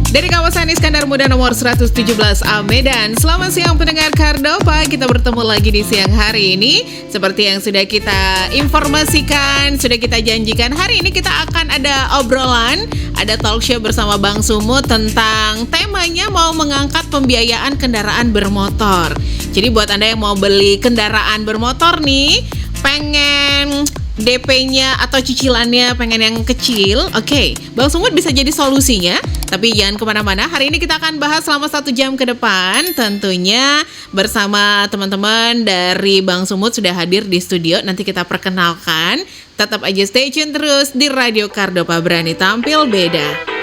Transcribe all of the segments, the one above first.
Dari kawasan Iskandar Muda nomor 117A Medan. Selamat siang pendengar Kardopa. Kita bertemu lagi di siang hari ini. Seperti yang sudah kita informasikan, sudah kita janjikan, hari ini kita akan ada obrolan, ada talk show bersama Bang Sumut tentang temanya mau mengangkat pembiayaan kendaraan bermotor. Jadi buat Anda yang mau beli kendaraan bermotor nih, pengen DP-nya atau cicilannya pengen yang kecil, oke, Bang Sumut bisa jadi solusinya. Tapi jangan kemana-mana, hari ini kita akan bahas selama 1 jam ke depan. Tentunya bersama teman-teman dari Bang Sumut sudah hadir di studio. Nanti kita perkenalkan. Tetap aja stay tune terus di Radio Kardopa, berani tampil beda.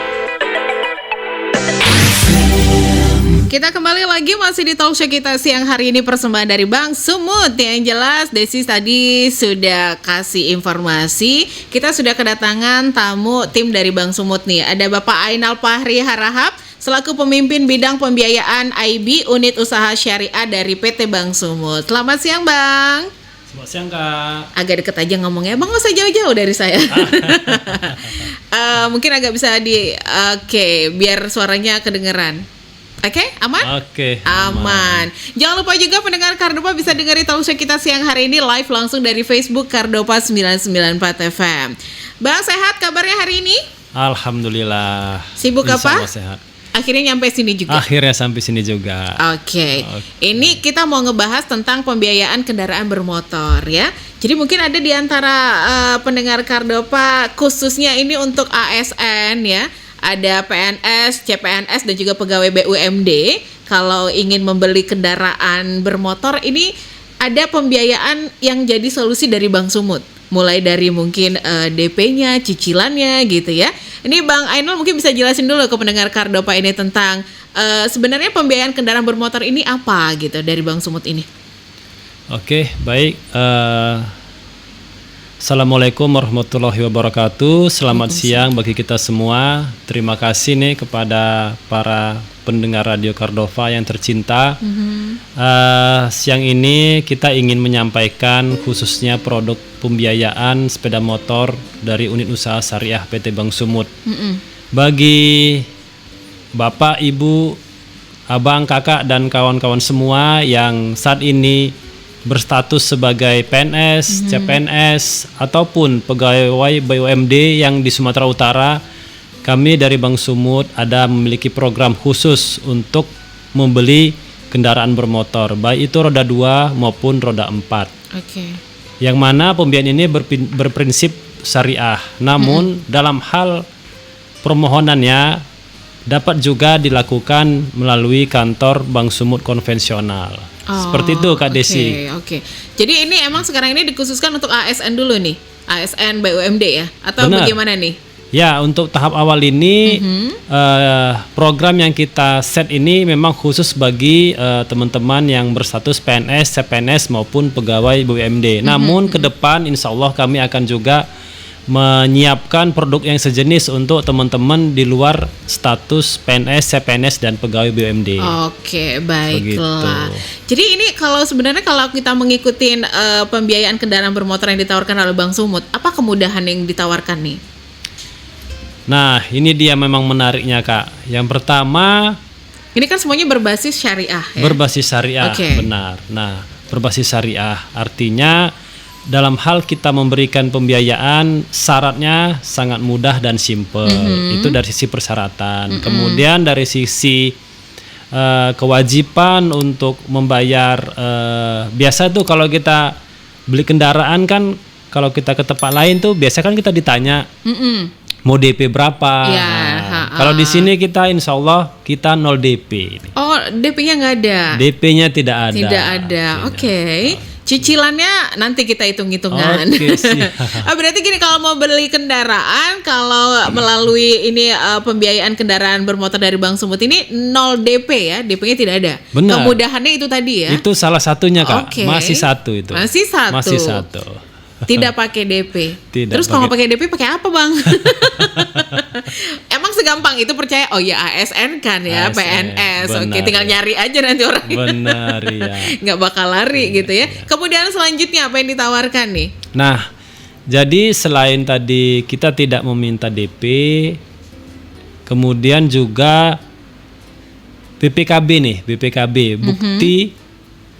Kita kembali lagi masih di talk show kita siang hari ini, persembahan dari Bang Sumut. Yang jelas Desi tadi sudah kasih informasi, kita sudah kedatangan tamu tim dari Bang Sumut nih. Ada Bapak Ainal Fahri Harahap selaku pemimpin bidang pembiayaan IB Unit Usaha Syariah dari PT Bang Sumut. Selamat siang Bang. Selamat siang Kak. Agak deket aja ngomongnya, Bang, gak usah jauh-jauh dari saya. Mungkin agak bisa biar suaranya kedengeran. Oke, aman? Oke, aman. Jangan lupa juga pendengar Kardopa bisa dengerin talk show kita siang hari ini live langsung dari Facebook Kardopa 994 FM. Bang, sehat kabarnya hari ini? Alhamdulillah. Sibuk apa? Sehat. Akhirnya nyampe sini juga. Akhirnya sampai sini juga. Oke. Ini kita mau ngebahas tentang pembiayaan kendaraan bermotor ya. Jadi mungkin ada di antara pendengar Kardopa khususnya ini untuk ASN ya. Ada PNS, CPNS dan juga pegawai BUMD. Kalau ingin membeli kendaraan bermotor ini ada pembiayaan yang jadi solusi dari Bang Sumut. Mulai dari mungkin DP-nya, cicilannya gitu ya. Ini Bang Ainul mungkin bisa jelasin dulu ke pendengar Kardopa ini tentang sebenarnya pembiayaan kendaraan bermotor ini apa gitu dari Bang Sumut ini. Oke, baik. Assalamualaikum warahmatullahi wabarakatuh. Selamat siang bagi kita semua. Terima kasih nih kepada para pendengar Radio Kardopa yang tercinta. Siang ini kita ingin menyampaikan khususnya produk pembiayaan sepeda motor dari Unit Usaha Syariah PT Bang Sumut. Bagi Bapak, Ibu, Abang, Kakak, dan kawan-kawan semua yang saat ini berstatus sebagai PNS, CPNS, ataupun pegawai BUMD yang di Sumatera Utara, kami dari Bang Sumut ada memiliki program khusus untuk membeli kendaraan bermotor, baik itu roda 2 maupun roda 4. Yang mana pembiayaan ini berprinsip syariah, namun dalam hal permohonannya dapat juga dilakukan melalui kantor Bang Sumut konvensional. Seperti itu Kak Desi. Oke. Jadi ini emang sekarang ini dikhususkan untuk ASN dulu nih, ASN BUMD ya, atau Benar. bagaimana nih? Ya, untuk tahap awal ini program yang kita set ini memang khusus bagi teman-teman yang berstatus PNS, CPNS maupun pegawai BUMD. Namun ke depan insya Allah kami akan juga menyiapkan produk yang sejenis untuk teman-teman di luar status PNS, CPNS dan pegawai BUMD. Oke, baiklah. Begitu. Jadi ini sebenarnya kalau kita mengikuti pembiayaan kendaraan bermotor yang ditawarkan oleh Bang Sumut, apa kemudahan yang ditawarkan nih? Nah, ini dia memang menariknya Kak. Yang pertama, ini kan semuanya berbasis syariah ya? Berbasis syariah, benar. Nah, berbasis syariah artinya dalam hal kita memberikan pembiayaan syaratnya sangat mudah dan simple. Itu dari sisi persyaratan. Kemudian dari sisi kewajiban untuk membayar, biasa tuh kalau kita beli kendaraan kan, kalau kita ke tempat lain tuh biasa kan kita ditanya mau DP berapa. Kalau di sini kita insya Allah kita 0 DP. Oh, DP-nya nggak ada? DP-nya tidak ada. Tidak ada, oke. Cicilannya nanti kita hitung-hitungan. Berarti gini, kalau mau beli kendaraan, kalau melalui ini pembiayaan kendaraan bermotor dari Bang Sumut ini 0 DP ya, DP-nya tidak ada. Benar. Kemudahannya itu tadi ya. Itu salah satunya Kak. Masih satu itu. Masih satu. Tidak pakai DP. Terus kalau pakai DP pakai apa Bang? Emang segampang itu percaya? Oh ya ASN kan ya, ASN, PNS. Oke, tinggal nyari aja nanti orang. Benar ya. Nggak bakal lari gitu ya. Kemudian selanjutnya apa yang ditawarkan nih? Nah, jadi selain tadi kita tidak meminta DP, Kemudian juga BPKB, bukti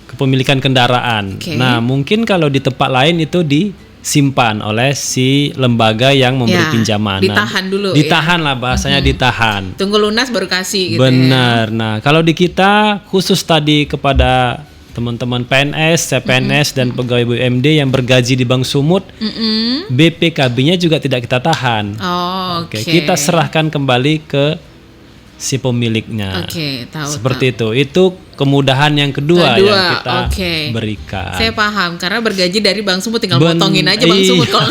kepemilikan kendaraan. Oke. Nah, mungkin kalau di tempat lain itu disimpan oleh si lembaga yang memberi Ya, pinjaman. ditahan dulu ya. Ditahan lah bahasanya, ditahan. Tunggu lunas baru kasih gitu ya. Benar. Nah, kalau di kita khusus tadi kepada teman-teman PNS, CPNS dan pegawai BUMD yang bergaji di Bank Sumut, BPKB-nya juga tidak kita tahan. Oh, Oke, oke. kita serahkan kembali ke si pemiliknya. Oke, tahu. Seperti itu. Itu kemudahan yang kedua yang kita oke. berikan. Saya paham karena bergaji dari Bank Sumut tinggal Ben- potongin aja Bank iya. Sumut kalau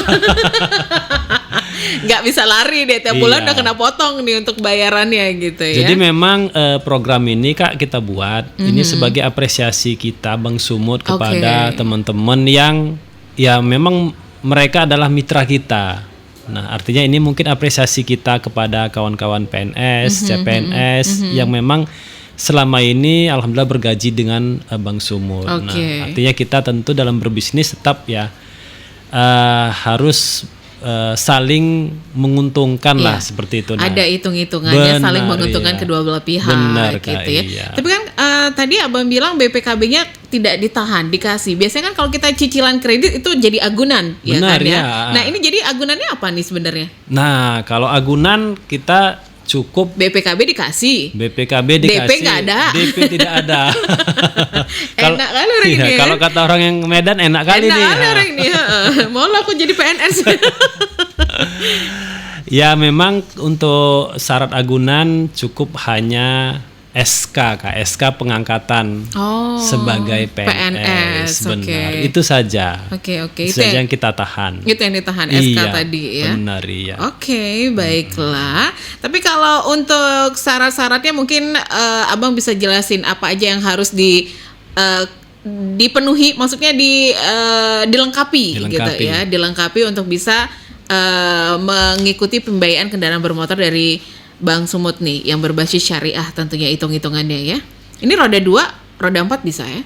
nggak bisa lari deh tiap bulan Iya. udah kena potong nih untuk bayarannya gitu ya. Jadi memang program ini Kak kita buat ini sebagai apresiasi kita Bank Sumut kepada teman-teman yang ya memang mereka adalah mitra kita. Nah, artinya ini mungkin apresiasi kita kepada kawan-kawan PNS, CPNS yang memang selama ini alhamdulillah bergaji dengan Bank Sumut. Oke. Nah, artinya kita tentu dalam berbisnis tetap ya harus saling menguntungkan lah seperti itu. Nah, ada hitung-hitungannya benar, saling menguntungkan iya. kedua belah pihak Benar, gitu Kak, ya. iya. Tapi kan tadi Abang bilang BPKB-nya tidak ditahan, dikasih. Biasanya kan kalau kita cicilan kredit itu jadi agunan, ya Benar, kan ya. ya. Nah, ini jadi agunannya apa nih sebenarnya? Nah, kalau agunan kita cukup BPKB dikasih. BPKB dikasih. DP nggak ada. DP tidak ada. Enak kali orang ini ya. Kalau kata orang yang Medan enak kali Enak nih. kali orang ini. Mau lah aku jadi PNS. Ya memang untuk syarat agunan cukup hanya SK, Kak, SK pengangkatan sebagai PNS, benar. oke. Itu saja. Oke. Itu saja yang kita tahan. Itu yang ditahan SK Iya, tadi ya. Benar, iya. Oke, baiklah. Tapi kalau untuk syarat-syaratnya mungkin Abang bisa jelasin apa aja yang harus dipenuhi, maksudnya dilengkapi gitu ya, dilengkapi untuk bisa mengikuti pembiayaan kendaraan bermotor dari Bank Sumut nih yang berbasis syariah tentunya hitung-hitungannya ya. Ini roda 2, roda 4 bisa ya?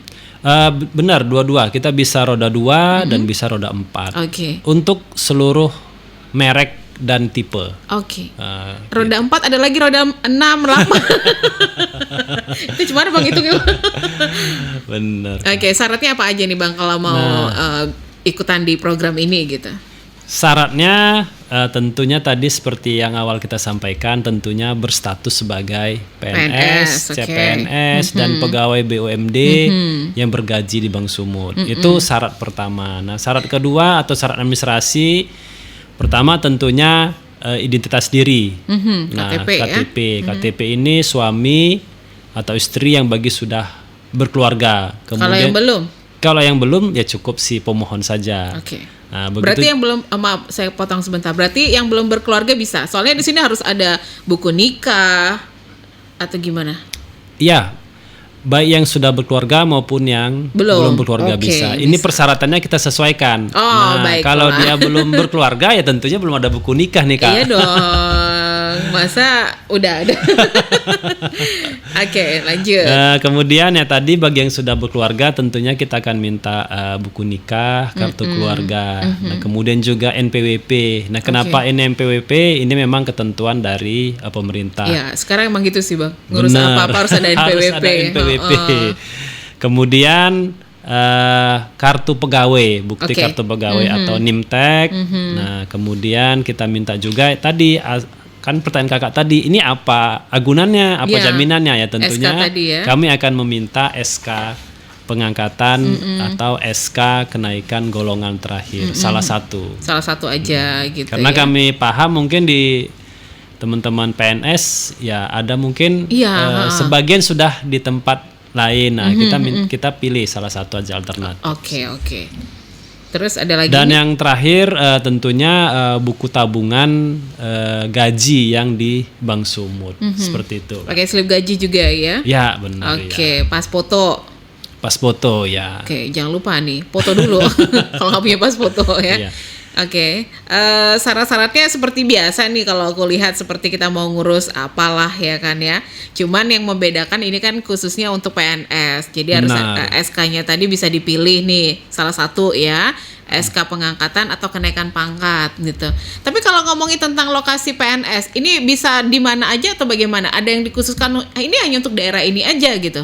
Benar, dua-dua. Kita bisa roda 2 dan bisa roda 4. Oke. Untuk seluruh merek dan tipe. Oke. Roda 4 ada lagi roda 6, 8. Itu cuma Bang hitung. Benar. Oke, syaratnya apa aja nih Bang kalau mau ikutan di program ini gitu? Syaratnya tentunya tadi seperti yang awal kita sampaikan, tentunya berstatus sebagai PNS, oke. CPNS dan pegawai BUMD yang bergaji di Bank Sumut. Itu syarat pertama. Nah, syarat kedua atau syarat administrasi pertama tentunya identitas diri. Nah, KTP ya. KTP ini suami atau istri yang bagi sudah berkeluarga. Kemudian kalau yang belum ya cukup si pemohon saja. Oke. Nah, berarti yang belum, maaf saya potong sebentar. Berarti yang belum berkeluarga bisa. Soalnya di sini harus ada buku nikah atau gimana? Iya, baik yang sudah berkeluarga maupun yang belum berkeluarga bisa. Ini persyaratannya kita sesuaikan. Kalau dia belum berkeluarga ya tentunya belum ada buku nikah nih Kak. Iya dong, masa udah ada. Oke, lanjut. Kemudian ya tadi bagi yang sudah berkeluarga tentunya kita akan minta buku nikah, kartu keluarga. Nah, kemudian juga NPWP. Nah, kenapa ini NPWP? Ini memang ketentuan dari pemerintah. Iya, sekarang emang gitu sih Bang. Ngurus apa-apa harus ada NPWP. Harus ada NPWP. Kemudian kartu pegawai, bukti kartu pegawai atau NIMTEK. Nah, kemudian kita minta juga tadi kan pertanyaan kakak tadi, ini apa agunannya, apa jaminannya ya tentunya SK tadi ya. Kami akan meminta SK pengangkatan atau SK kenaikan golongan terakhir, salah satu aja gitu. Karena kami paham mungkin di teman-teman PNS ya ada mungkin sebagian sudah di tempat lain. Nah, kita pilih salah satu aja alternatif. Oke. Terus ada lagi. Dan yang terakhir tentunya buku tabungan gaji yang di Bank Sumut. Seperti itu. Pakai slip gaji juga ya? Ya, benar. Oke, pas foto. Pas foto ya. Oke, jangan lupa nih, foto dulu. Kalau nggak punya pas foto ya. Iya. Oke, syarat-syaratnya seperti biasa nih kalau aku lihat seperti kita mau ngurus apalah ya kan ya. Cuman yang membedakan ini kan khususnya untuk PNS. Jadi harus SK-nya tadi bisa dipilih nih salah satu ya. SK pengangkatan atau kenaikan pangkat gitu. Tapi kalau ngomongin tentang lokasi PNS, ini bisa di mana aja atau bagaimana? Ada yang dikhususkan ini hanya untuk daerah ini aja gitu?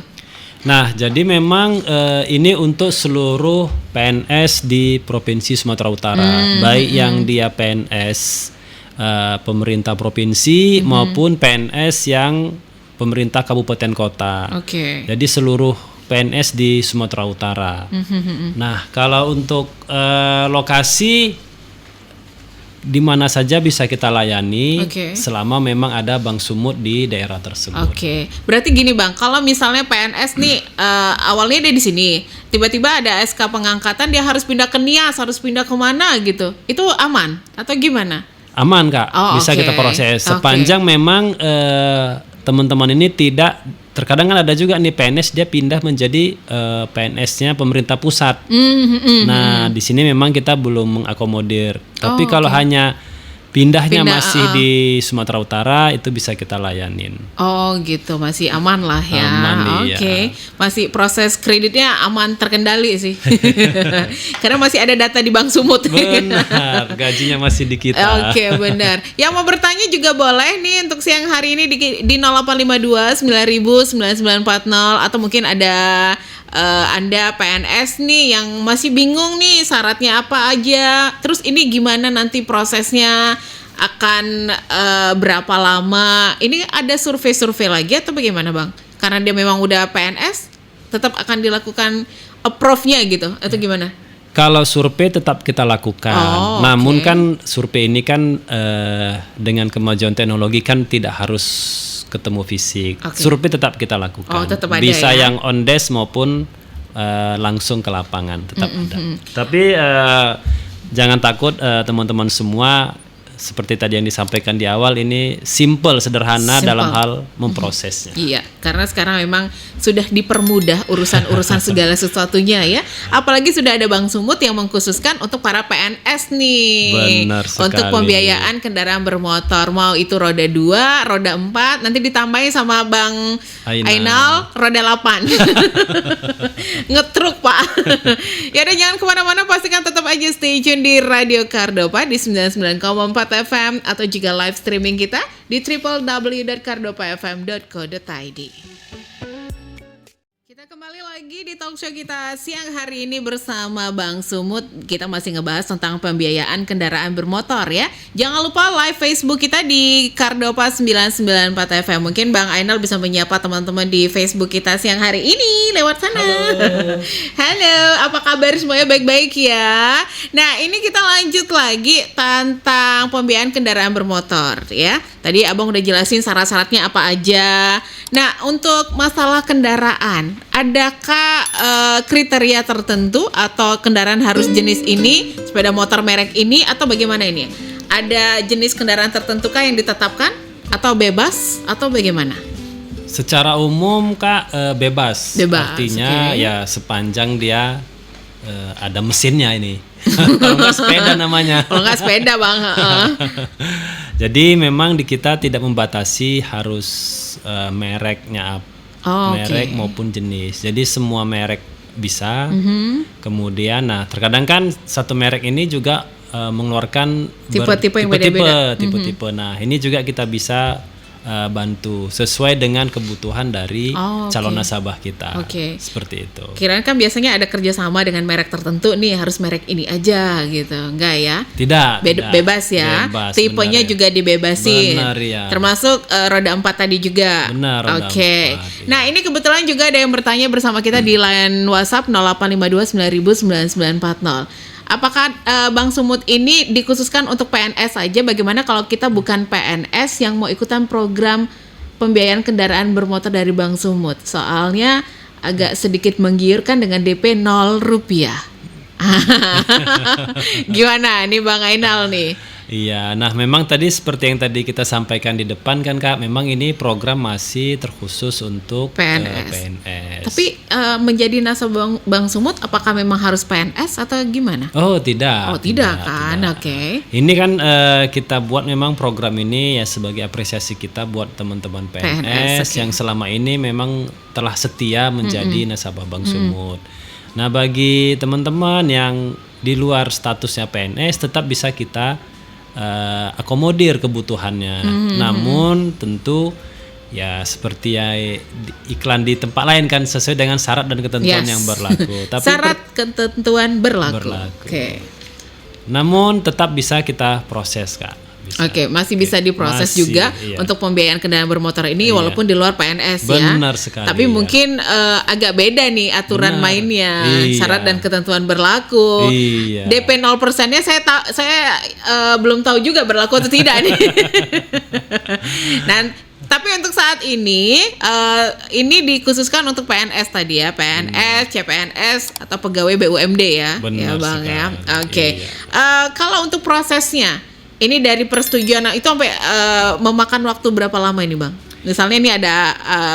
Nah, jadi memang ini untuk seluruh PNS di Provinsi Sumatera Utara, baik yang dia PNS pemerintah provinsi maupun PNS yang pemerintah kabupaten kota. Oke. Jadi seluruh PNS di Sumatera Utara. Nah, kalau untuk lokasi di mana saja bisa kita layani selama memang ada Bank Sumut di daerah tersebut. Oke, berarti gini Bang, kalau misalnya PNS nih awalnya dia di sini, tiba-tiba ada SK pengangkatan dia harus pindah ke Nias, harus pindah kemana gitu, itu aman atau gimana? Aman Kak, bisa kita proses sepanjang memang teman-teman ini tidak. Terkadang kan ada juga nih PNS dia pindah menjadi PNS-nya pemerintah pusat. Nah, di sini memang kita belum mengakomodir. Tapi kalau hanya pindahnya masih di Sumatera Utara itu bisa kita layanin. Oh gitu, masih aman lah ya. Aman, Oke. Masih proses kreditnya aman terkendali sih. Karena masih ada data di Bank Sumut. Benar, gajinya masih di kita. Oke, benar. Yang mau bertanya juga boleh nih untuk siang hari ini di 0852 9000 9940 atau mungkin ada Anda PNS nih yang masih bingung nih syaratnya apa aja. Terus ini gimana nanti prosesnya akan berapa lama? Ini ada survei-survei lagi atau bagaimana Bang? Karena dia memang udah PNS, tetap akan dilakukan approve-nya gitu atau gimana? Kalau survei tetap kita lakukan. Namun kan survei ini kan dengan kemajuan teknologi kan tidak harus ketemu fisik. Survei tetap kita lakukan. Tetap ada bisa ya? yang on desk maupun langsung ke lapangan tetap ada. Tapi jangan takut teman-teman semua, seperti tadi yang disampaikan di awal, ini simple, sederhana dalam hal memprosesnya. Iya, karena sekarang memang sudah dipermudah urusan-urusan segala sesuatunya ya. Apalagi sudah ada Bank Sumut yang mengkhususkan untuk para PNS nih. Benar sekali. Untuk pembiayaan kendaraan bermotor, mau itu roda 2, roda 4, nanti ditambahin sama Bang Ainal roda 8. Ngetruk Pak. Ya udah, jangan kemana-mana, pastikan tetap aja stay tune di Radio Kardopa di 99,4 FM atau juga live streaming kita di www.cardopafm.co.id. Kita kembali lagi di talk show kita siang hari ini bersama Bang Sumut. Kita masih ngebahas tentang pembiayaan kendaraan bermotor ya. Jangan lupa live Facebook kita di Kardopa 994 FM. Mungkin Bang Ainal bisa menyapa teman-teman di Facebook kita siang hari ini lewat sana. Halo, apa kabar semuanya, baik-baik ya? Nah, ini kita lanjut lagi tentang pembiayaan kendaraan bermotor ya. Tadi Abang udah jelasin syarat-syaratnya apa aja. Nah, untuk masalah kendaraan, adakah kriteria tertentu atau kendaraan harus jenis ini, sepeda motor merek ini, atau bagaimana ini? Ada jenis kendaraan tertentu kah yang ditetapkan atau bebas atau bagaimana? Secara umum Kak bebas. Artinya ya sepanjang dia ada mesinnya ini. Kalau nggak sepeda namanya. Kalau nggak sepeda Bang. Jadi memang di kita tidak membatasi harus mereknya merek maupun jenis. Jadi semua merek bisa. Kemudian terkadang kan satu merek ini juga mengeluarkan tipe-tipe yang beda-beda. Tipe-tipe. Nah, ini juga kita bisa bantu sesuai dengan kebutuhan dari calon nasabah kita. Seperti itu. Kirain kan biasanya ada kerjasama dengan merek tertentu nih, harus merek ini aja gitu, enggak ya? Tidak. Bebas ya. Bebas, tipenya juga dibebasin. Benar ya. Termasuk roda 4 tadi juga. Benar. Oke. Nah, ini kebetulan juga ada yang bertanya bersama kita di line WhatsApp 0852 9000 9940. Apakah Bang Sumut ini dikhususkan untuk PNS saja? Bagaimana kalau kita bukan PNS yang mau ikutan program pembiayaan kendaraan bermotor dari Bang Sumut? Soalnya agak sedikit menggiurkan dengan DP 0 rupiah. Gimana nih Bang Ainal nih? Iya, nah memang tadi seperti yang tadi kita sampaikan di depan kan Kak, memang ini program masih terkhusus untuk PNS. Tapi menjadi nasabah Bank Sumut apakah memang harus PNS atau gimana? Oh tidak. Oh tidak kan, tidak. Oke. Ini kan kita buat memang program ini ya sebagai apresiasi kita buat teman-teman PNS yang selama ini memang telah setia menjadi nasabah Bank Sumut. Nah bagi teman-teman yang di luar statusnya PNS tetap bisa kita akomodir kebutuhannya. Namun tentu ya seperti ya iklan di tempat lain kan sesuai dengan syarat dan ketentuan yang berlaku. Tapi syarat ketentuan berlaku. Oke. Namun tetap bisa kita proses Kak. Oke, masih bisa diproses juga untuk pembiayaan kendaraan bermotor ini walaupun di luar PNS ya. Benar sekali. Tapi mungkin agak beda nih aturan mainnya, syarat dan ketentuan berlaku. DP 0%-nya saya belum tahu juga berlaku atau tidak nih. Nah, tapi untuk saat ini dikhususkan untuk PNS tadi ya, PNS, CPNS atau pegawai BUMD ya. Benar ya Bang sekali. ya. Oke. Kalau untuk prosesnya ini dari persetujuan itu sampai memakan waktu berapa lama ini Bang? Misalnya ini ada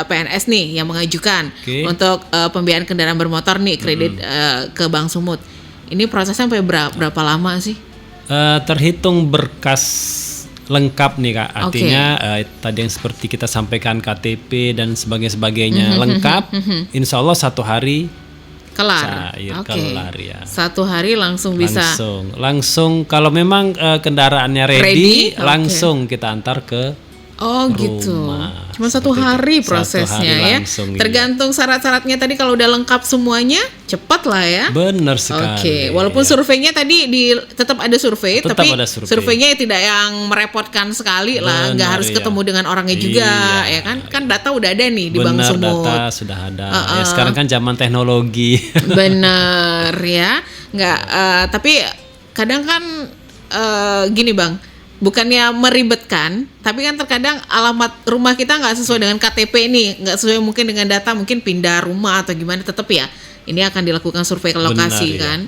PNS nih yang mengajukan untuk pembiayaan kendaraan bermotor nih kredit ke Bank Sumut. Ini prosesnya sampai berapa lama sih? Terhitung berkas lengkap nih Kak. Artinya tadi yang seperti kita sampaikan KTP dan sebagainya lengkap. Insya Allah 1 hari kelar. Kelar ya. 1 hari langsung bisa. Langsung kalau memang kendaraannya ready langsung kita antar ke rumah. Gitu. Cuma 1 hari prosesnya ya. Tergantung syarat-syaratnya tadi kalau udah lengkap semuanya cepat lah ya. Benar sekali. Walaupun surveinya tadi tetap ada survei, tapi ada survei. Surveinya tidak yang merepotkan sekali lah, nggak harus ketemu dengan orangnya juga ya kan. Kan data udah ada nih di Bank Sumut. Data sudah ada. Ya sekarang kan zaman teknologi. Bener ya. Nggak tapi kadang kan gini Bang, bukannya meribetkan, tapi kan terkadang alamat rumah kita nggak sesuai dengan KTP nih, nggak sesuai mungkin dengan data, mungkin pindah rumah atau gimana, tetap ya ini akan dilakukan survei ke lokasi. Benar, kan.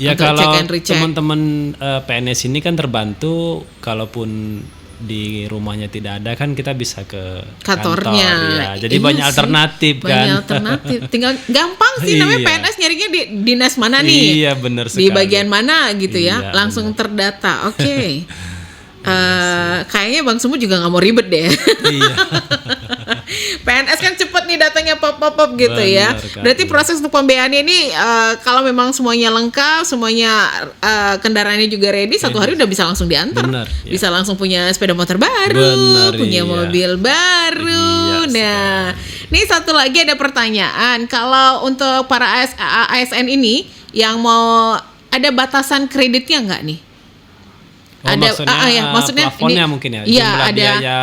Ya kalau teman-teman PNS ini kan terbantu kalaupun di rumahnya tidak ada kan kita bisa ke kantornya. Kantor, ya. Jadi banyak alternatif kan. Banyak alternatif. Tinggal gampang sih namanya PNS nyarinya di dinas mana nih? Iya benar sekali. Di bagian mana gitu ya, langsung terdata. Oke. Kayaknya Bang Sumut juga nggak mau ribet deh. Iya. PNS kan cepet nih datanya pop gitu. Bener, ya. Berarti proses untuk pembiayaannya ini kalau memang semuanya lengkap, semuanya kendaraannya juga ready, 1 hari udah bisa langsung diantar. Bener, ya. Bisa langsung punya sepeda motor baru, punya mobil baru. Nah, ini satu lagi ada pertanyaan. Kalau untuk para ASN ini yang mau ada batasan kreditnya nggak nih? Ada maksudnya plafonnya ini, mungkin ya. Iya, jumlah ada biaya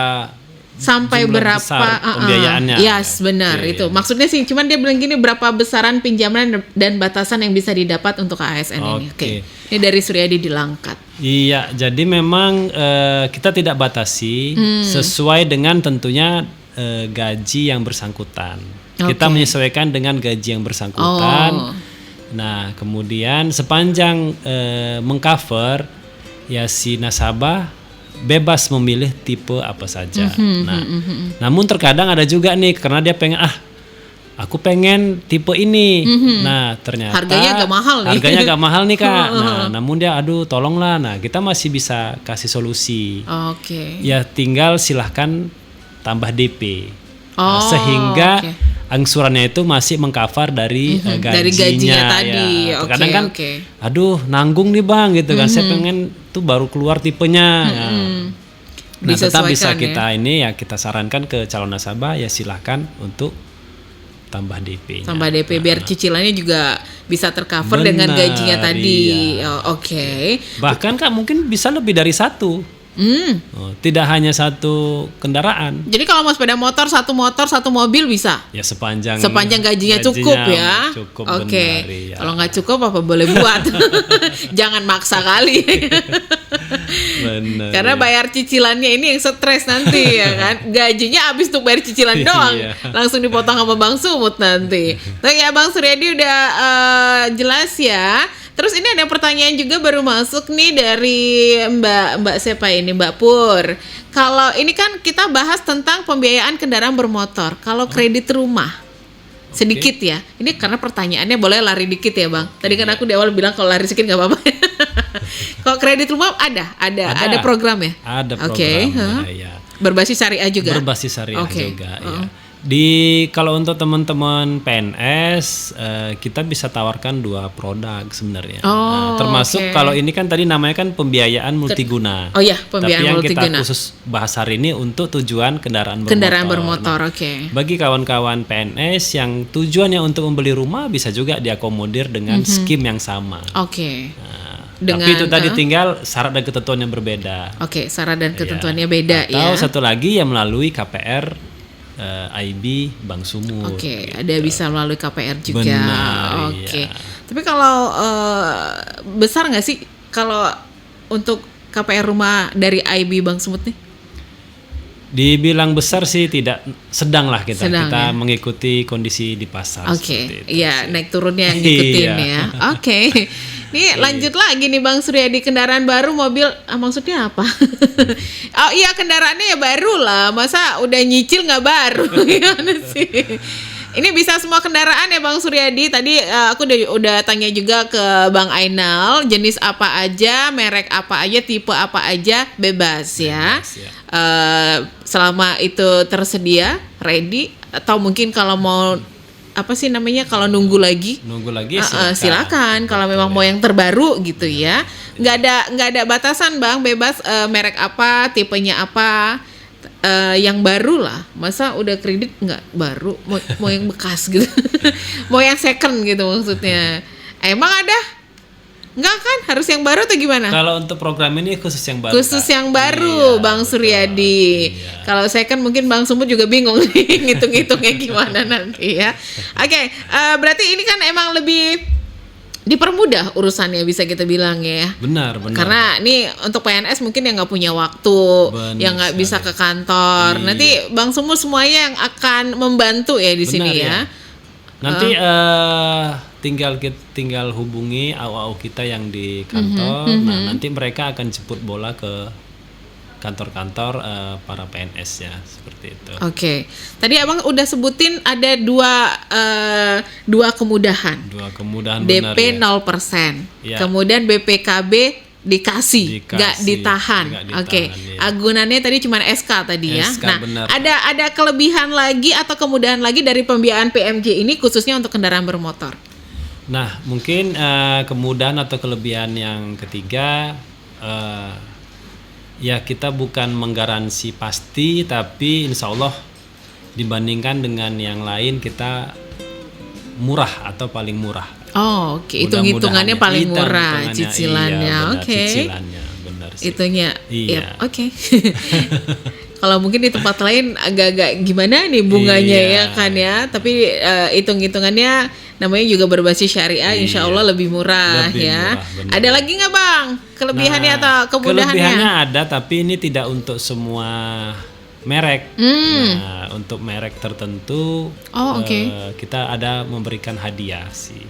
sampai berapa pembiayaannya. Yes, benar itu. Maksudnya sih cuman dia bilang gini, berapa besaran pinjaman dan batasan yang bisa didapat untuk ASN ini. Oke. Ini dari Suryadi di Langkat. Iya, jadi memang kita tidak batasi sesuai dengan tentunya gaji yang bersangkutan. Kita menyesuaikan dengan gaji yang bersangkutan. Nah, kemudian sepanjang mengcover ya si nasabah bebas memilih tipe apa saja. Namun terkadang ada juga nih karena dia pengen aku pengen tipe ini. Nah, ternyata harganya agak mahal nih Kak. Nah, namun dia tolonglah. Nah, kita masih bisa kasih solusi. Ya tinggal silahkan tambah DP. Sehingga angsurannya itu masih mengcover dari gajinya tadi. Ya. Kadang kan nanggung nih Bang gitu kan. Saya pengen tuh baru keluar tipenya. Nah, tetap bisa kita kita sarankan ke calon nasabah ya silahkan untuk tambah DP. Tambah DP biar cicilannya juga bisa tercover dengan gajinya tadi. Iya. Bahkan Kak mungkin bisa lebih dari 1. Tidak hanya 1 kendaraan. Jadi kalau mau sepeda motor, 1 mobil bisa? Ya sepanjang gajinya cukup ya. Cukup. Ya. Kalau nggak cukup apa boleh buat. Jangan maksa kali. Bener, karena bayar cicilannya ini yang stres nanti ya kan. Gajinya habis untuk bayar cicilan doang. Langsung dipotong sama Bang Sumut nanti. Tuh ya Bang Suryadi udah jelas ya. Terus ini ada pertanyaan juga baru masuk nih dari Mbak siapa ini, Mbak Pur. Kalau ini kan kita bahas tentang pembiayaan kendaraan bermotor. Kalau kredit rumah sedikit ya. Ini karena pertanyaannya boleh lari dikit ya Bang. Tadi kan aku di awal bilang kalau lari sedikit nggak apa-apa. Kalau kredit rumah ada program ya? Ada program. Oke. Ya. Berbasis syariah juga. Berbasis syariah juga. Ya. Kalau untuk teman-teman PNS kita bisa tawarkan 2 produk sebenarnya. Termasuk kalau ini kan tadi namanya kan pembiayaan multiguna. Oh iya, pembiayaan multiguna. Tapi yang kita khusus bahas hari ini untuk tujuan kendaraan bermotor. Oke. Bagi kawan-kawan PNS yang tujuannya untuk membeli rumah bisa juga diakomodir dengan skim yang sama. Oke. Tapi itu tadi tinggal syarat dan ketentuan yang berbeda. Oke, syarat dan ketentuannya beda ya. Atau satu lagi yang melalui KPR IB Bank Sumut. Oke, ada bisa melalui KPR juga. Benar, Oke. Tapi kalau besar nggak sih kalau untuk KPR rumah dari IB Bank Sumut nih? Dibilang besar sih tidak, sedang lah kita ya? mengikuti kondisi di pasar. Oke, iya naik turunnya yang ngikutin ya. Oke. Nih lanjut lagi nih Bang Suryadi, kendaraan baru mobil maksudnya apa? Oh iya kendaraannya ya baru lah, masa udah nyicil nggak baru gimana sih? Ini bisa semua kendaraan ya Bang Suryadi. Tadi aku udah tanya juga ke Bang Ainal, jenis apa aja, merek apa aja, tipe apa aja bebas ya. Selama itu tersedia, ready, atau mungkin kalau mau kalau nunggu lagi silakan kalau memang mau yang terbaru gitu ya. Nggak ada batasan Bang, bebas merek apa, tipenya apa, yang baru lah. Masa udah kredit nggak baru, mau yang bekas gitu. Mau yang second gitu maksudnya. Emang ada? Nggak kan? Harus yang baru atau gimana? Kalau untuk program ini khusus yang baru. Khusus yang baru, Bang Suryadi. Kalau saya kan mungkin Bang Sumut juga bingung nih ngitung-ngitungnya gimana nanti ya. Oke, berarti ini kan emang lebih dipermudah urusannya bisa kita bilang ya. Benar. Karena ini untuk PNS mungkin yang nggak punya waktu, yang nggak bisa ke kantor. Nanti Bang Sumut semuanya yang akan membantu ya di sini ya. Nanti tinggal hubungi AU kita yang di kantor. Nah, nanti mereka akan jemput bola ke kantor-kantor para PNS ya, seperti itu. Oke. Tadi Abang udah sebutin ada dua kemudahan. DP benar, 0%. Ya. Kemudian BPKB dikasih, nggak ditahan. Oke. Ya. Agunannya tadi cuma SK tadi ya. Nah, benar. ada kelebihan lagi atau kemudahan lagi dari pembiayaan PMJ ini khususnya untuk kendaraan bermotor. Nah, mungkin kemudahan atau kelebihan yang ketiga, ya kita bukan menggaransi pasti, tapi insya Allah dibandingkan dengan yang lain kita murah atau paling murah. Oh, oke. Hitung-hitungannya paling murah, cicilannya. Oke. Cicilannya, benar sih. Itunya. Iya. Oke. Kalau mungkin di tempat lain agak-agak gimana nih bunganya ya kan ya. Tapi hitung-hitungannya namanya juga berbasis syariah, insya Allah lebih murah ya. Murah, ada lagi nggak Bang kelebihannya atau kemudahannya? Kelebihannya ada, tapi ini tidak untuk semua merek. Nah, untuk merek tertentu kita ada memberikan hadiah sih.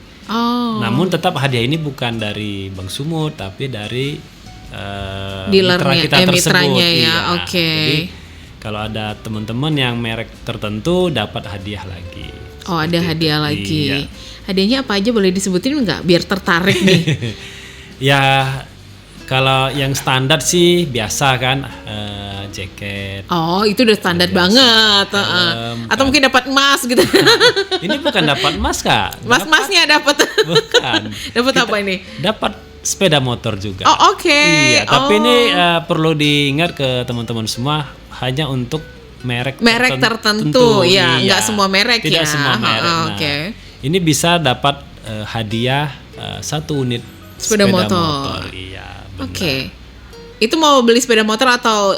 Namun tetap hadiah ini bukan dari Bank Sumut, tapi dari mitra kita tersebut. Ya. Oke. Jadi kalau ada teman-teman yang merek tertentu dapat hadiah lagi. Oh, ada hadiah lagi. Iya. Hadiahnya apa aja boleh disebutin nggak? Biar tertarik nih. Ya, kalau yang standar sih biasa kan, jaket. Oh, itu udah standar banget. Atau mungkin dapat emas gitu. Ini bukan dapat emas Kak. Emasnya dapat. Bukan. Dapat apa ini? Dapat sepeda motor juga. Oh, oke. Iya, tapi ini perlu diingat ke teman-teman semua, hanya untuk merek tertentu. Ya, nggak semua merek tidak ya. Semua merek. Oke. Ini bisa dapat hadiah 1 unit sepeda motor. Iya. Oke. Itu mau beli sepeda motor atau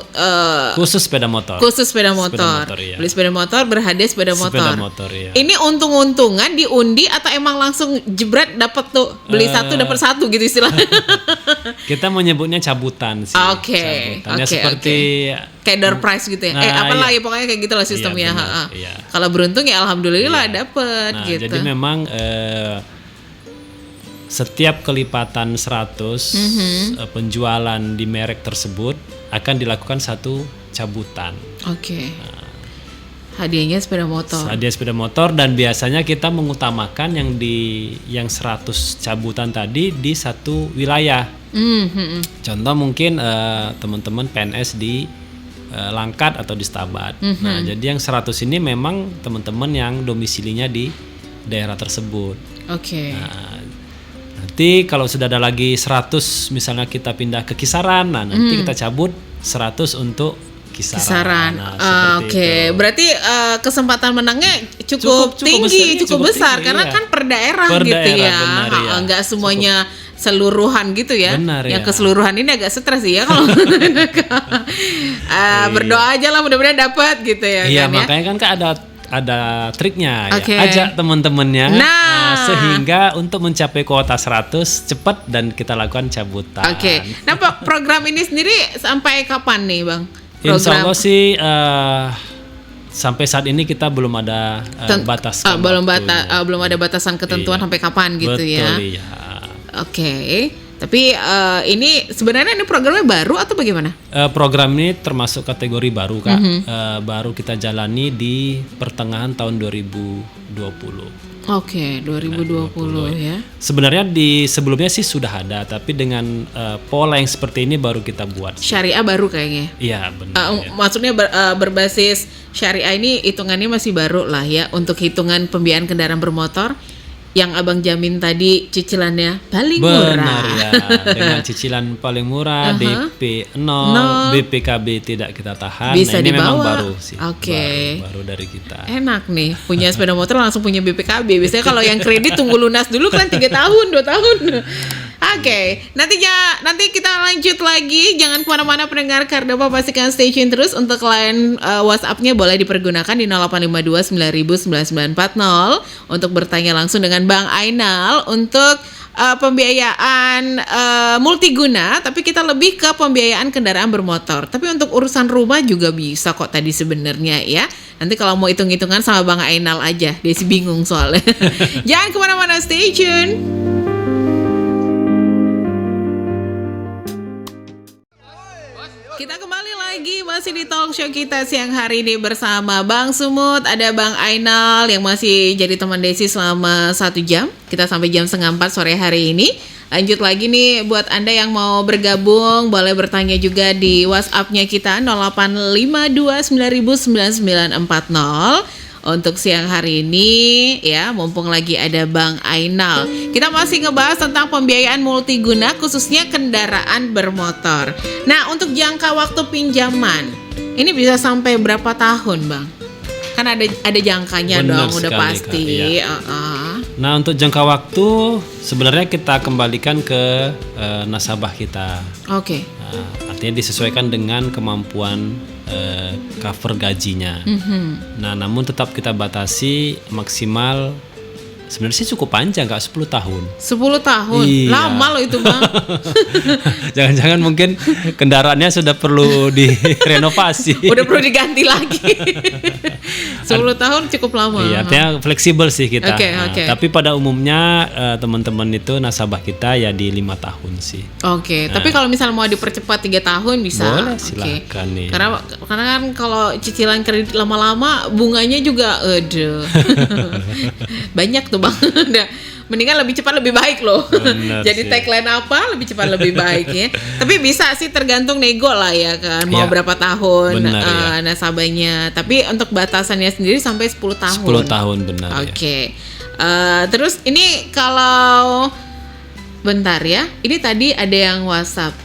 khusus sepeda motor? Khusus sepeda motor. Iya. Beli sepeda motor berhadiah sepeda motor. Sepeda motor ya. Ini untung-untungan diundi atau emang langsung jebret dapat tuh beli satu dapat satu gitu istilahnya? Kita menyebutnya cabutan sih. Oke. Cabutannya seperti kayak door prize gitu ya. Apalah ya pokoknya kayak gitulah sistemnya. Iya. Kalau beruntung ya alhamdulillah dapat gitu. Jadi memang setiap kelipatan 100 penjualan di merek tersebut akan dilakukan satu cabutan. Oke. Hadiahnya sepeda motor. Hadiah sepeda motor, dan biasanya kita mengutamakan yang 100 cabutan tadi di satu wilayah. Contoh mungkin teman-teman PNS di Langkat atau di Stabat. Nah, jadi yang 100 ini memang teman-teman yang domisilinya di daerah tersebut. Oke. Nah, nanti kalau sudah ada lagi 100, misalnya kita pindah ke Kisaran, nah nanti kita cabut 100 untuk Kisaran. Nah, Oke, berarti kesempatan menangnya cukup tinggi, cukup besar tinggi, karena iya. kan per daerah gitu daerah, ya. benar, ya. Enggak semuanya seluruhan gitu ya. Benar, yang ya. keseluruhan ini agak stres ya kalau berdoa aja lah mudah-mudahan dapat gitu ya. Iya, kan, makanya kan ada triknya Oke. ya. Ajak teman-temannya Nah. sehingga untuk mencapai kuota 100 cepat dan kita lakukan cabutan. Oke. Nah, Pak, program ini sendiri sampai kapan nih, Bang? Insya Allah sih sampai saat ini kita belum ada batas. belum ada batasan ketentuan sampai kapan gitu. Betul, ya. Iya. Oke. Tapi ini sebenarnya ini programnya baru atau bagaimana? Program ini termasuk kategori baru, Kak. Baru kita jalani di pertengahan tahun 2020. Oke, 2020 ya. Sebenarnya di sebelumnya sih sudah ada, tapi dengan pola yang seperti ini baru kita buat. Syariah baru kayaknya. Iya, benar. Ya. Maksudnya berbasis syariah ini hitungannya masih baru lah ya untuk hitungan pembiayaan kendaraan bermotor. Yang Abang jamin tadi cicilannya paling murah. Benar ya, dengan cicilan paling murah, DP 0, BPKB tidak kita tahan. Bisa nah, ini dibawa. memang baru sih. Oke. Baru dari kita. Enak nih, punya sepeda motor langsung punya BPKB. Biasanya kalau yang kredit tunggu lunas dulu kan 3 tahun, 2 tahun. Oke, nanti kita lanjut lagi. Jangan kemana-mana pendengar Kardopa, pastikan stay tune terus. Untuk line WhatsApp-nya boleh dipergunakan di 0852 9000 9940 untuk bertanya langsung dengan Bang Ainal untuk pembiayaan multiguna, tapi kita lebih ke pembiayaan kendaraan bermotor. Tapi untuk urusan rumah juga bisa kok tadi sebenarnya ya. Nanti kalau mau hitung-hitungan sama Bang Ainal aja, Desi bingung soalnya. Jangan kemana-mana, stay tune. Kita kembali lagi masih di talk show kita siang hari ini bersama Bang Sumut, ada Bang Ainal yang masih jadi teman Desi selama 1 jam. Kita sampai jam 3:30 sore hari ini. Lanjut lagi nih buat Anda yang mau bergabung, boleh bertanya juga di WhatsApp-nya kita 085290009940. Untuk siang hari ini ya, mumpung lagi ada Bang Ainal, kita masih ngebahas tentang pembiayaan multiguna khususnya kendaraan bermotor. Nah, untuk jangka waktu pinjaman ini bisa sampai berapa tahun, Bang? Kan ada jangkanya. Benar dong, udah sekali, pasti. Kak, iya. Nah, untuk jangka waktu sebenarnya kita kembalikan ke nasabah kita. Oke. Nah, artinya disesuaikan dengan kemampuan cover gajinya. Nah, namun tetap kita batasi maksimal. Sebenarnya sih cukup panjang, Kak, 10 tahun. 10 tahun? Iya. Lama loh itu, Bang. Jangan-jangan mungkin kendaraannya sudah perlu direnovasi. Udah perlu diganti lagi. 10 tahun cukup lama. Iya, artinya fleksibel sih kita. Oke. Tapi pada umumnya teman-teman itu nasabah kita ya di 5 tahun sih. Oke, tapi kalau misalnya mau dipercepat 3 tahun bisa. Boleh, Oke. silakan nih. Karena kan kalau cicilan kredit lama-lama bunganya juga banyak tuh, Bang. Udah, mendingan lebih cepat lebih baik loh. Jadi sih. tagline apa? Lebih cepat lebih baik ya. Tapi bisa sih tergantung nego lah ya kan. Mau Iya. berapa tahun Benar, ya. nasabahnya. Tapi untuk batasannya sendiri sampai 10 tahun. 10 tahun benar ya. Oke. Terus ini kalau bentar ya. Ini tadi ada yang WhatsApp.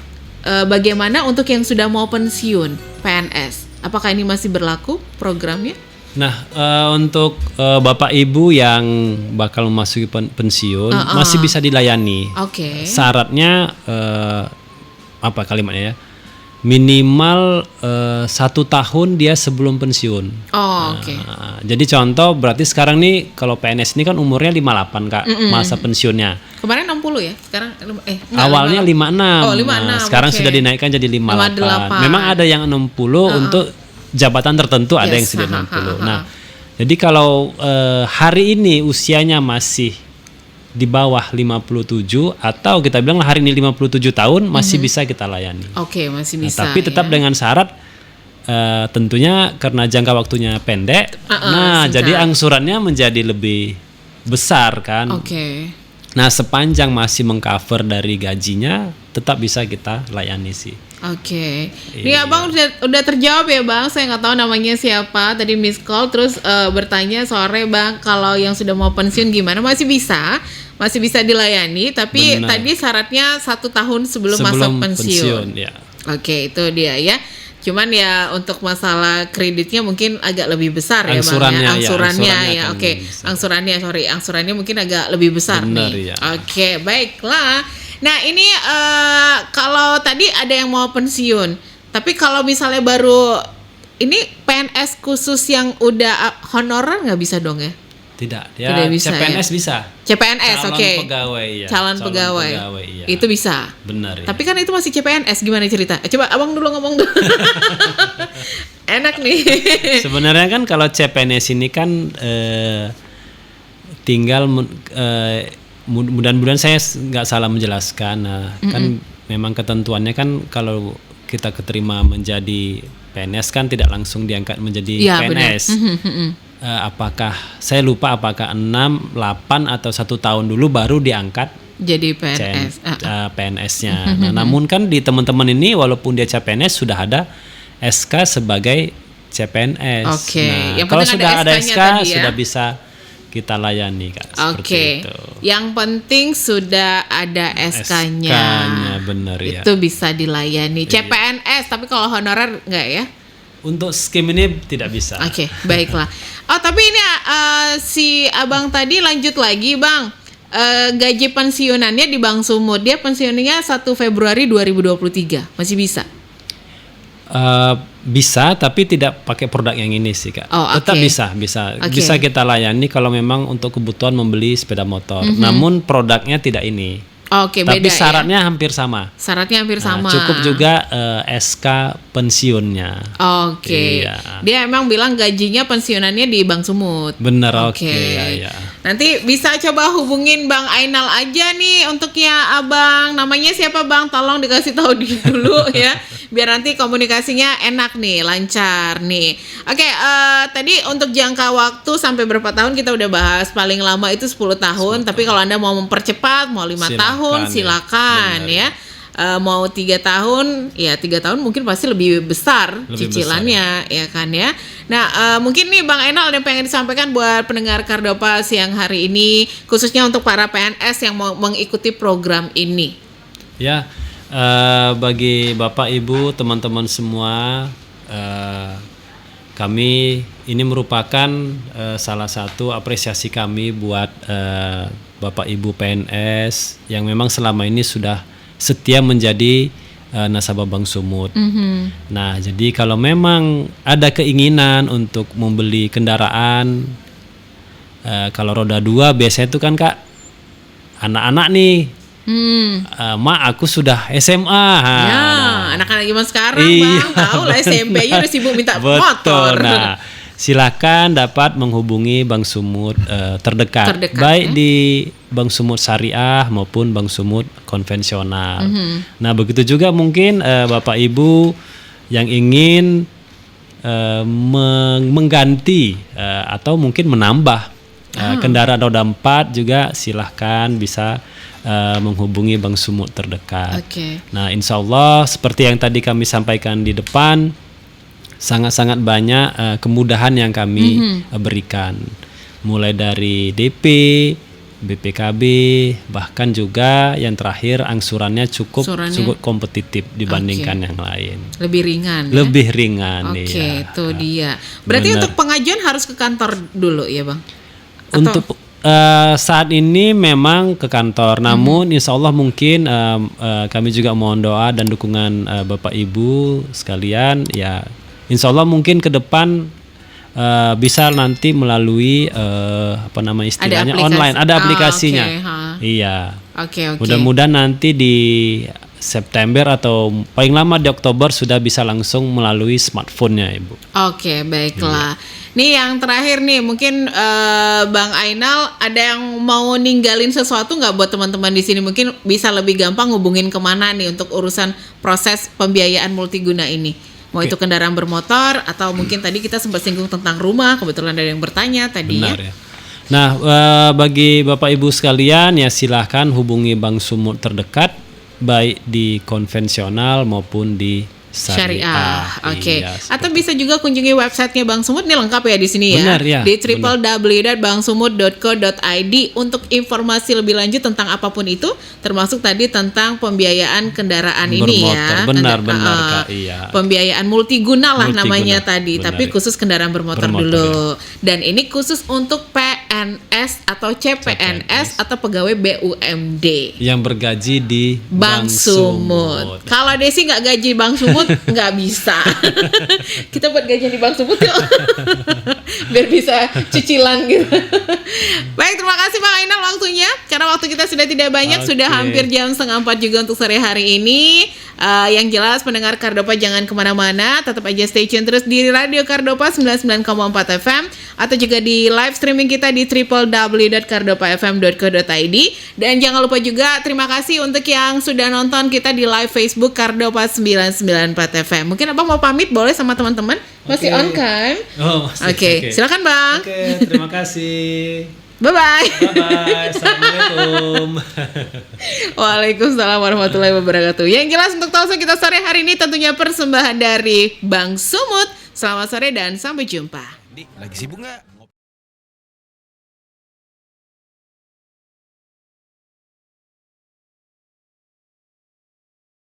Bagaimana untuk yang sudah mau pensiun PNS? Apakah ini masih berlaku programnya? Nah, untuk Bapak Ibu yang bakal memasuki pensiun masih bisa dilayani. Oke. Syaratnya apa kalimatnya ya? Minimal 1 tahun dia sebelum pensiun. Oh, oke. Jadi contoh berarti sekarang nih kalau PNS ini kan umurnya 58, Kak, masa pensiunnya. Kemarin 60 ya? Sekarang Awalnya 56. Oh, 56. Sekarang oke. sudah dinaikkan jadi 58. 58. Memang ada yang 60 untuk jabatan tertentu, ada yang sudah 60. Nah, jadi kalau hari ini usianya masih di bawah 57 atau kita bilang hari ini 57 tahun masih bisa kita layani. Oke, masih bisa. Tapi tetap ya. dengan syarat tentunya karena jangka waktunya pendek. Nah, singkat. jadi angsurannya menjadi lebih besar kan. Oke. Nah, sepanjang masih mengcover dari gajinya tetap bisa kita layani sih. Oke, ini abang udah terjawab ya bang. Saya nggak tahu namanya siapa. Tadi miss call terus bertanya sore bang, kalau yang sudah mau pensiun gimana? Masih bisa dilayani. Tapi Benar. tadi syaratnya 1 tahun sebelum masuk pensiun. Ya. Oke, itu dia ya. Cuman ya untuk masalah kreditnya mungkin agak lebih besar Angsurannya, ya bang. Angsurannya angsurannya ya. akan Oke, besar. angsurannya mungkin agak lebih besar Benar, nih. ya. Oke, baiklah. Nah ini kalau tadi ada yang mau pensiun, tapi kalau misalnya baru ini PNS khusus yang udah honorer nggak bisa dong ya? Tidak, ya Tidak bisa, CPNS ya? bisa. CPNS, Calon oke. pegawai, ya. Calon pegawai, iya. itu bisa. Benar ya. Tapi kan itu masih CPNS, gimana cerita? Coba abang dulu ngomong dulu. Enak nih. Sebenarnya kan kalau CPNS ini kan tinggal mudah-mudahan saya nggak salah menjelaskan. Nah, kan memang ketentuannya kan kalau kita keterima menjadi PNS kan tidak langsung diangkat menjadi Iya, PNS. Apakah saya lupa apakah 6, 8 atau 1 tahun dulu baru diangkat Jadi PNS. PNS-nya. Nah, namun kan di teman-teman ini walaupun dia CPNS sudah ada SK sebagai CPNS. Oke, Nah, yang kalau penting sudah ada SK-nya SK tadi ya. sudah bisa kita layani Kak. Seperti Oke, itu. yang penting sudah ada SK-nya. SK-nya benar ya. Itu bisa dilayani. CPNS, tapi kalau honorer enggak ya? Untuk skim ini tidak bisa. Oke, baiklah. Oh, tapi ini si abang tadi lanjut lagi bang. Gaji pensiunannya di Bank Sumut, dia pensiunnya 1 Februari 2023, masih bisa? Bisa, tapi tidak pakai produk yang ini sih Kak. Oh, Tetap oke. bisa Oke. bisa kita layani kalau memang untuk kebutuhan membeli sepeda motor. Namun produknya tidak ini. Oke, Tapi beda ya. syaratnya hampir sama. Syaratnya hampir Nah, sama. cukup juga SK pensiunnya. Oke. Iya. Dia emang bilang gajinya pensiunannya di Bank Sumut. Benar, Oke. oke. Ya. Nanti bisa coba hubungin Bang Ainal aja nih untuknya abang. Namanya siapa bang? Tolong dikasih tahu dulu ya. Biar nanti komunikasinya enak nih, lancar nih. Oke, tadi untuk jangka waktu sampai berapa tahun kita udah bahas. Paling lama itu 10 tahun. Tapi kalau Anda mau mempercepat, mau 5 tahun, silakan Benar, ya. Mau 3 tahun, ya 3 tahun mungkin pasti lebih besar Lebih cicilannya, ya kan ya. Nah, mungkin nih Bang Ainal ada yang pengen disampaikan buat pendengar Kardopa siang hari ini, khususnya untuk para PNS yang mau mengikuti program ini. Ya, bagi Bapak Ibu, teman-teman semua, kami ini merupakan salah satu apresiasi kami buat Bapak Ibu PNS yang memang selama ini sudah setia menjadi nasabah Bank Sumut. Nah, jadi kalau memang ada keinginan untuk membeli kendaraan, kalau roda 2 biasanya itu kan Kak, anak-anak nih, Mak aku sudah SMA. Ya, anak-anak zaman sekarang Iya. Bang, tahu lah SMP aja udah sibuk minta Betul. motor. Nah, silakan dapat menghubungi Bank Sumut terdekat, baik ya. di Bank Sumut Syariah maupun Bank Sumut konvensional. Nah, begitu juga mungkin Bapak Ibu yang ingin mengganti atau mungkin menambah kendaraan roda 4 juga silahkan bisa menghubungi Bank Sumut terdekat. Oke. Nah, insya Allah seperti yang tadi kami sampaikan di depan, sangat-sangat banyak kemudahan yang kami berikan, mulai dari DP, BPKB, bahkan juga yang terakhir angsurannya cukup kompetitif dibandingkan yang lain. Lebih ringan. Lebih ringan. Oke, ya. itu dia. Berarti Benar. untuk pengajuan harus ke kantor dulu ya Bang? Untuk saat ini memang ke kantor, namun insya Allah mungkin kami juga mohon doa dan dukungan Bapak Ibu sekalian ya. Insya Allah mungkin ke depan bisa nanti melalui istilahnya online, ada aplikasinya. Okay, Iya. Oke. Mudah-mudahan nanti di September atau paling lama di Oktober sudah bisa langsung melalui smartphone-nya, Ibu. Oke, baiklah. Nih yang terakhir nih, mungkin Bang Ainal ada yang mau ninggalin sesuatu nggak buat teman-teman di sini? Mungkin bisa lebih gampang hubungin kemana nih untuk urusan proses pembiayaan multiguna ini? Mau itu kendaraan bermotor atau mungkin tadi kita sempat singgung tentang rumah, kebetulan ada yang bertanya tadi. Benar ya. Nah, bagi Bapak Ibu sekalian ya silahkan hubungi Bank Sumut terdekat, baik di konvensional maupun di syariah. Oke. Iya, Atau bisa juga kunjungi websitenya Bank Sumut, nih lengkap ya di sini ya. Benar, ya, Di www.banksumut.co.id untuk informasi lebih lanjut tentang apapun itu, termasuk tadi tentang pembiayaan kendaraan ini ya. Benar, Kak. Iya. Pembiayaan multiguna lah Multiguna, namanya tadi, benar, tapi ya. khusus kendaraan bermotor dulu. Dan ini khusus untuk PNS atau CPNS atau pegawai BUMD. Yang bergaji di Bank Sumut. Kalau Desi nggak gaji Bank Sumut nggak bisa. Kita buat gajian di Bank Sumut yuk. Biar bisa cicilan gitu. Baik, terima kasih Bang Ainal waktunya. Karena waktu kita sudah tidak banyak, sudah hampir jam 3:30 juga untuk sore hari ini. Yang jelas pendengar Kardopa jangan kemana-mana, tetap aja stay tune terus di Radio Kardopa 99,4 FM atau juga di live streaming kita di www.kardopafm.co.id. Dan jangan lupa juga terima kasih untuk yang sudah nonton kita di live Facebook Kardopa 994 FM. Mungkin Abang mau pamit boleh sama teman-teman? Masih on kan? Oh, Oke. Silakan Bang. Oke, terima kasih. Bye-bye. Bye-bye. Assalamualaikum. Waalaikumsalam warahmatullahi wabarakatuh. Yang jelas untuk Talkshow kita sore hari ini tentunya persembahan dari Bank Sumut. Selamat sore dan sampai jumpa. Lagi sibuk nggak?